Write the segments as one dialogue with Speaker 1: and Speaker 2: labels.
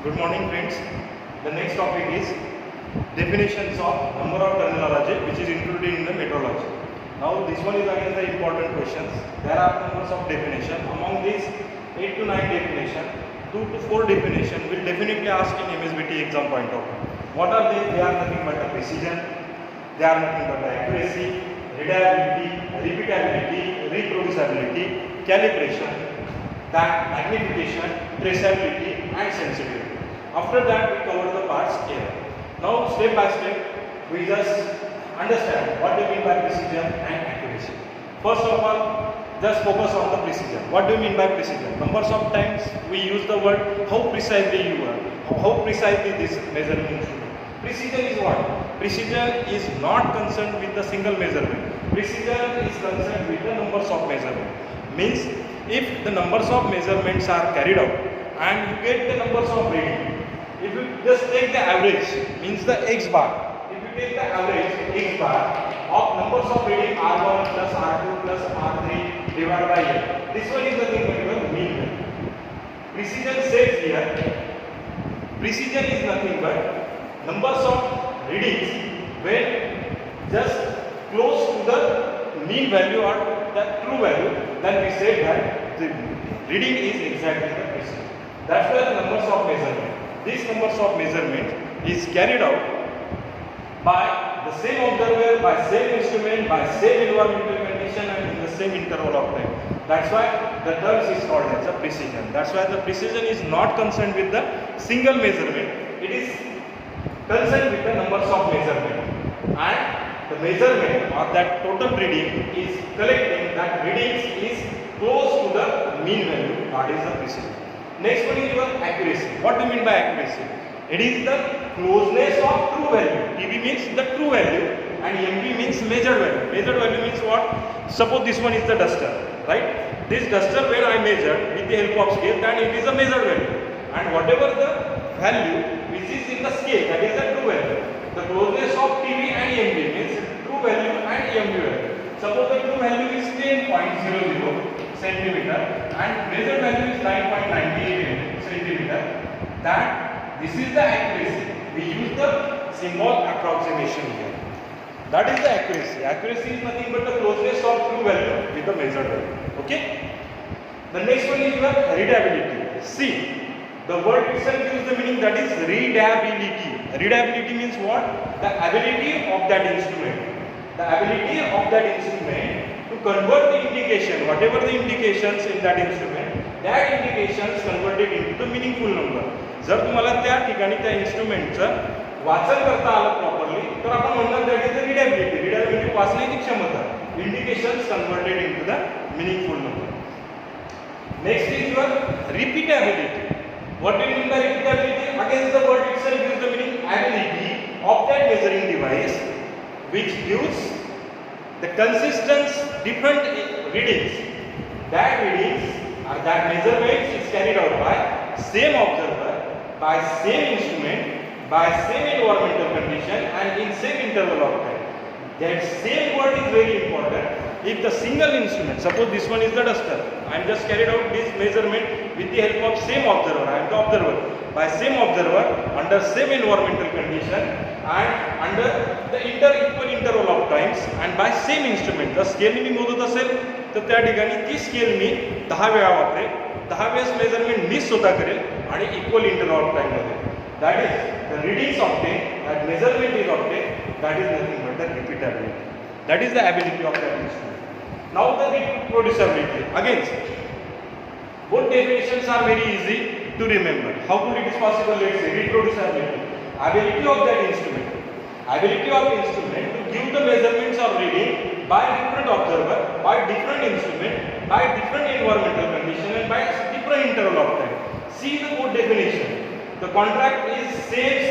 Speaker 1: Good morning, friends. The next topic is definitions of number of terminology, which is included in the metrology. Now, this one is again the important questions. There are numbers of definition. Among these, 8 to 9 definition, 2 to 4 definition will definitely ask in MSBT exam point of view. What are they? They are nothing but the precision. They are nothing but the accuracy, reliability, repeatability, reproducibility, calibration, that magnification, traceability and sensitivity. After that we cover the parts here. Now step by step we just understand what do you mean by precision and accuracy. First of all, just focus on the precision. What do you mean by precision? Numbers of times we use the word how precisely you are, how precisely this measurement should be. Precision is what? Precision is not concerned with the single measurement. Precision is concerned with the numbers of measurement. Means if the numbers of measurements are carried out and you get the numbers of reading, if you just take the average, means the x bar, if you take the average x bar of numbers of reading R1 plus R2 plus R3 divided by n, this one is nothing but your mean value. Precision says here, precision is nothing but numbers of readings when just close to the mean value or the true value, then we say that the reading is exactly the precision. That's why the numbers of measurement. These numbers of measurement is carried out by the same observer, by same instrument, by same environmental condition and in the same interval of time. That's why the terms is called as a precision. That's why the precision is not concerned with the single measurement. It is concerned with the numbers of measurement. And the measurement or that total reading is collecting that readings is close to the mean value, that is the precision. Next one is your accuracy. What do you mean by accuracy? It is the closeness of true value. TB means the true value and MV means measured value. Measured value means what? Suppose this one is the duster, right? This duster when I measured with the help of scale, then it is a measured value. And whatever the value which is in the scale, that is the true value. The closeness of TB and MV means true value and MV value. Suppose the true value is 10.00 centimeter and measured value is 9.98 centimeter, that this is the accuracy. We use the symbol approximation here. That is the accuracy. Accuracy is nothing but the closeness of true value with the measured value. Okay? The next one is your readability. See, the word itself gives the meaning, that is readability. Readability means what? The ability of that instrument. The ability of that instrument to convert the indication, whatever the indications in that instrument, that indications converted into the meaningful number. जर तुम्हाला त्या ठिकाणी त्या इन्स्ट्रुमेंटचं वाचन करता आलं properly, तर आपण म्हणणार दॅट इज द रिडॅबिलिटी. रिडॅबिलिटी वाचण्याची क्षमता, indications converted into the meaningful number. Next is your repeatability. What do you mean by repeatability? Again, the word itself gives the meaning ability of that measuring device, which gives the consistent different readings. That readings or that measurements is carried out by same observer, by same instrument, by same environmental condition and in same interval of time. That same word is very important. If the single instrument, suppose this one is the duster, I am just carried out this measurement with the help of same observer, I am the observer, by same observer, under same environmental condition and under the equal interval of times and by same instrument. The scale मी मोजत असेल तर त्या ठिकाणी ती scale मी 10 वेळा वापरेल, 10 वेळेस measurement मी स्वतः करेल आणि इक्वल इंटरवल ऑफ टाइम मध्ये. That is the readings obtained, that measurement is obtained, that is nothing but the repeatability. That is the ability of that instrument. Now the reproducibility. Again, both definitions are very easy to remember. How could it is possible? Let's say reproducibility. Ability of that instrument. Ability of the instrument to give the measurements of reading by different observer, by different instrument, by different environmental condition and by different interval of time. See the both definition. The contract is same.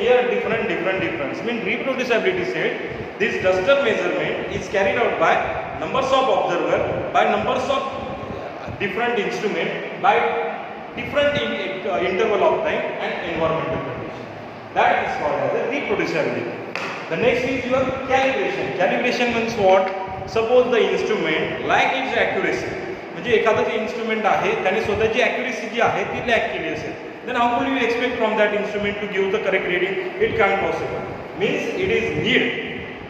Speaker 1: Here difference. Mean reproducibility said this duster measurement is carried out by numbers of observer, by numbers of different instrument, by different interval of time and environmental condition. That is called as a reproducibility. The next is your calibration. Calibration means what? Suppose the instrument like its accuracy. म्हणजे एखादं जे instrument आहे त्याने स्वतःची accuracy जी आहे ती लॅक केली असेल, then how could you expect from that instrument to give the correct reading? It can't possible. Means it is need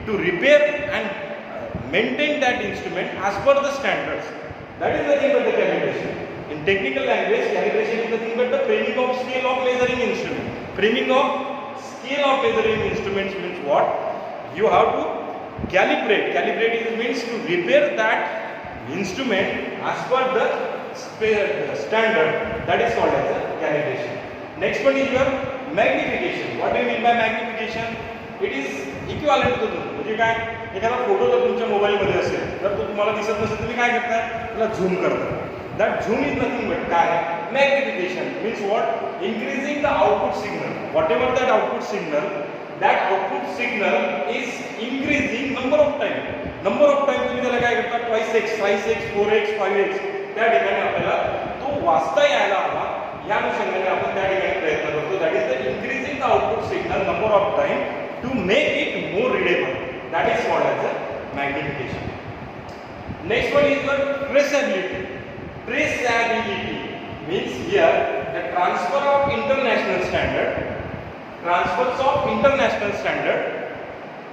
Speaker 1: to repair and maintain that instrument as per the standards. That is nothing but the calibration. In technical language, calibration is nothing but the framing of scale of measuring instrument. Framing of scale of measuring instruments means what? You have to calibrate. Calibrate means to repair that instrument as per the standard. That is called as a calibration. Next one is your magnification. What do you mean by magnification? It is equivalent to म्हणजे काय एखादा photo जर तुमच्या मोबाईलमध्ये असेल तर तो तुम्हाला दिसत नसेल तुम्ही काय करताय त्याला झूम करता. That zoom is nothing but काय magnification means what? Increasing the output signal. Whatever that output signal is increasing number of time. Number of time तुम्ही त्याला काय करता twice x, 5x, 4x, 5x त्या ठिकाणी आपल्याला तो वाचता यायला हवा या अनुषंगाने आपण त्या ठिकाणी प्रयत्न करतो. That is the increasing the output signal number of time to make it more readable. That is called as a magnification. Next one is your traceability. Traceability means here the transfers of international standard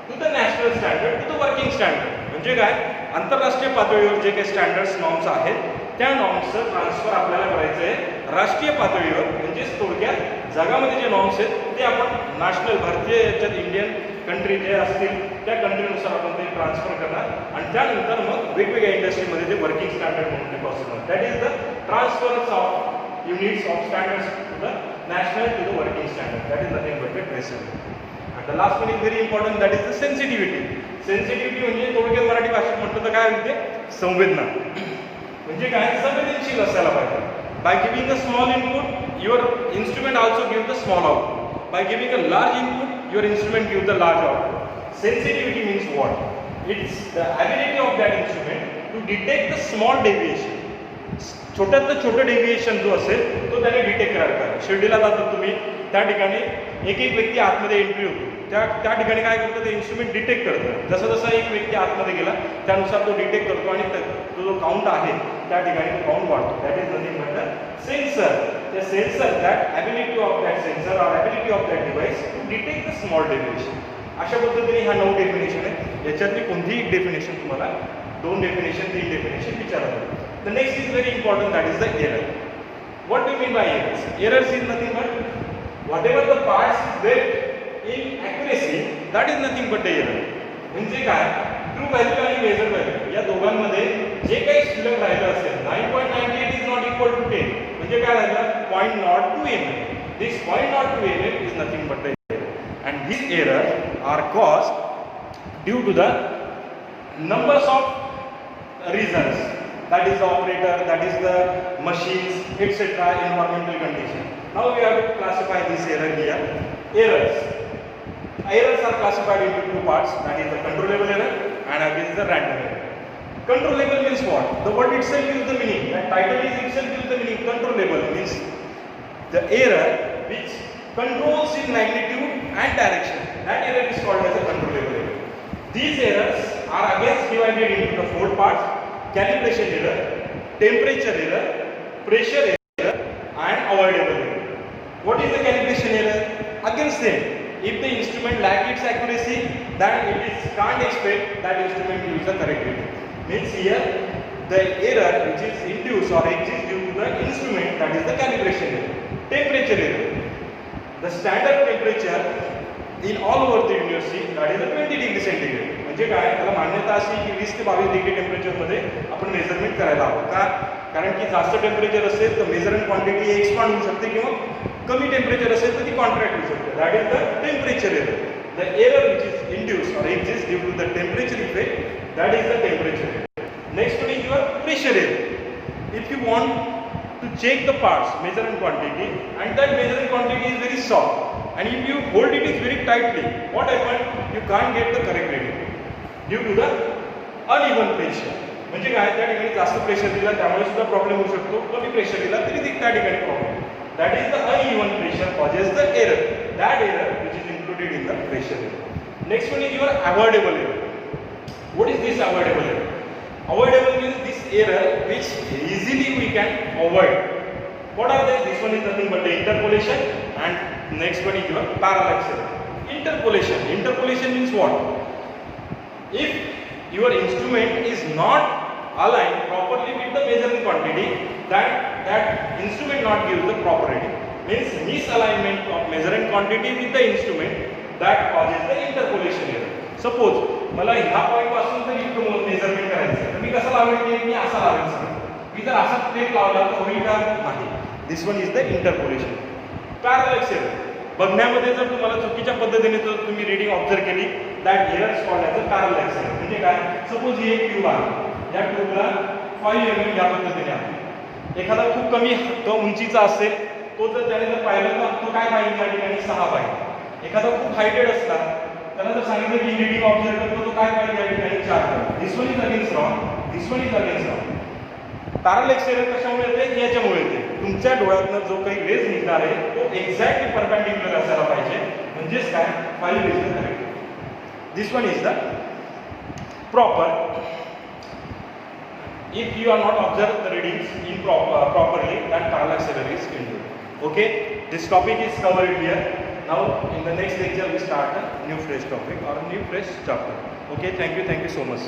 Speaker 1: to the national standard to the working standard. म्हणजे काय आंतरराष्ट्रीय पातळीवर जे काही standards norms आहेत त्या नॉर्म्सचं transfer आपल्याला करायचं आहे राष्ट्रीय पातळीवर. म्हणजे थोडक्यात जगामध्ये जे नॉर्म्स आहेत ते आपण नॅशनल भारतीय याच्यात इंडियन कंट्री जे असतील त्या कंट्रीनुसार आपण ते ट्रान्सफर करणार आणि त्यानंतर मग वेगवेगळ्या इंडस्ट्रीमध्ये ते वर्किंग स्टँडर्ड म्हणून ते possible. That is the transfers of units of standards to the national to the working standard. That is nothing but the traceability. And the last one is very important, that is the sensitivity. Sensitivity म्हणजे थोडक्यात मराठी भाषेत म्हटलं तर काय म्हणते संवेदना. म्हणजे काय संवेदनशील असायला पाहिजे. By giving a small input, your instrument also gives the small output. By giving a large input, your instrument gives the large output. Sensitivity means what? It's the ability of that instrument to detect the small deviation. छोट्यातलं छोटं deviation जो असेल तो त्याने detect करायला पाहिजे. शिर्डीला जातात तुम्ही त्या ठिकाणी एक व्यक्ती आतमध्ये एंट्री होतो त्या ठिकाणी काय करतं ते इन्स्ट्रुमेंट डिटेक्ट करतं. जसं जसा एक व्यक्ती आतमध्ये गेला त्यानुसार तो डिटेक्ट करतो आणि तो जो काउंट आहे त्या ठिकाणी तो काउंट वाढतो. That is nothing but the sensor. the sensor, that ability of that sensor or ability of that device to detect the small deviation. अशा पद्धतीने हा 9 डेफिनेशन आहे. याच्यातली कोणतीही एक डेफिनेशन तुम्हाला 2 डेफिनेशन 3 डेफिनेशन विचारतात. The next is very important, that is the error. What do you mean by errors? Errors is nothing but whatever the parts is left in accuracy, that is nothing but the error. म्हणजे काय true value आणि major value या दोघांमध्ये जे काही शिल्लक राहिलं असेल 9.98 is not equal to 10 म्हणजे काय राहिलं 0.02 mm. This 0.02 mm is nothing but the error, and these errors are caused due to the numbers of reasons, that is the operator, that is the machines, etc., environmental condition. Now we have to classify this error here. Errors are classified into 2 parts, that is the controllable error and again the random error. Controllable means what? The word itself gives the meaning. That title is itself gives the meaning. Controllable means the error which controls in magnitude and direction. That error is called as a controllable error. These errors are again divided into the 4 parts: calibration error, temperature error, pressure error, and avoidable error. What is the calibration error? Again same. If the instrument lacks its accuracy, then it can't expect that instrument to use the correct reading. Means here the error which is induced or exists due to the instrument, that is the calibration error. Temperature error. The standard temperature in all over the university, that is the 20 degree centigrade. म्हणजे काय त्याला मान्यता अशी की 20 ते 22 degree टेम्परेचरमध्ये आपण measurement करायला हवं. का? कारण की जास्त टेम्परेचर असेल तर मेजरमेंट क्वांटिटी एक्सपांड होऊ शकते किंवा कमी टेम्परेचर असेल तर ती कॉन्ट्रॅक्ट होऊ शकते. That is the temperature error. The error which is induced or exists due to the temperature effect, that is the temperature error. Next one is your pressure error. If you want to check the parts measuring quantity and that measuring quantity is very soft and if you hold it is very tightly, what happens? You can't get the correct reading due to the uneven pressure. म्हणजे काय त्या ठिकाणी जास्त pressure दिला त्यामुळे सुद्धा problem होऊ शकतो, कमी प्रेशर दिला तरी त्या ठिकाणी problem. That is the uneven pressure causes the error. That error which is included in the pressure error. Next one is your avoidable error. What is this avoidable error? Avoidable means this error which easily we can avoid. What are they? This one is nothing but the interpolation, and next one is your parallax error. Interpolation. Interpolation means what? If your instrument is not aligned properly with the measuring quantity, that instrument not give the proper reading. Means misalignment of measuring quantity with the instrument, that causes the interpolation error. Suppose मला ह्या point पासून तर इथं measurement करायचं, तर मी कसं लावेल? मी असा लावेल सर. मी जर असा प्लेट लावला तर होईल का? नाही. This one is the interpolation. Parallax error बघण्यामध्ये जर तुम्हाला चुकीच्या पद्धतीने जर तुम्ही रीडिंग ऑब्झर्व केली, that error called as a parallax error. म्हणजे काय? सपोज ही एक ट्यूब आहे, या ट्यूबला 5 mm या पद्धतीने आहे. एखादा खूप कमी तो उंचीचा असेल, तो जर त्याने जर पाहिलं तर तो काय पाहिजे त्या ठिकाणी 6 पाहिजे. एखादा खूप हायटेड असला, त्याला जर सांगितलं की रीडिंग ऑब्झर्व करतो, तो काय पाहिजे या ठिकाणी 4 पाहिजे. This one is against wrong, this one is against wrong. Parallax error कशामुळे येते? याच्यामुळे येते. तुमच्या डोळ्यातनं जो काही रेज निघणार आहे तो एक्झॅक्टली परपेंडिक्युलर असायला पाहिजे. म्हणजेच काय? 5 is the correct. This one is the proper. If you are not observe the readings properly, that parallax error is induced. Okay, this topic is covered here. Now in the next lecture we start a new fresh topic or a new fresh chapter. Okay, thank you so much.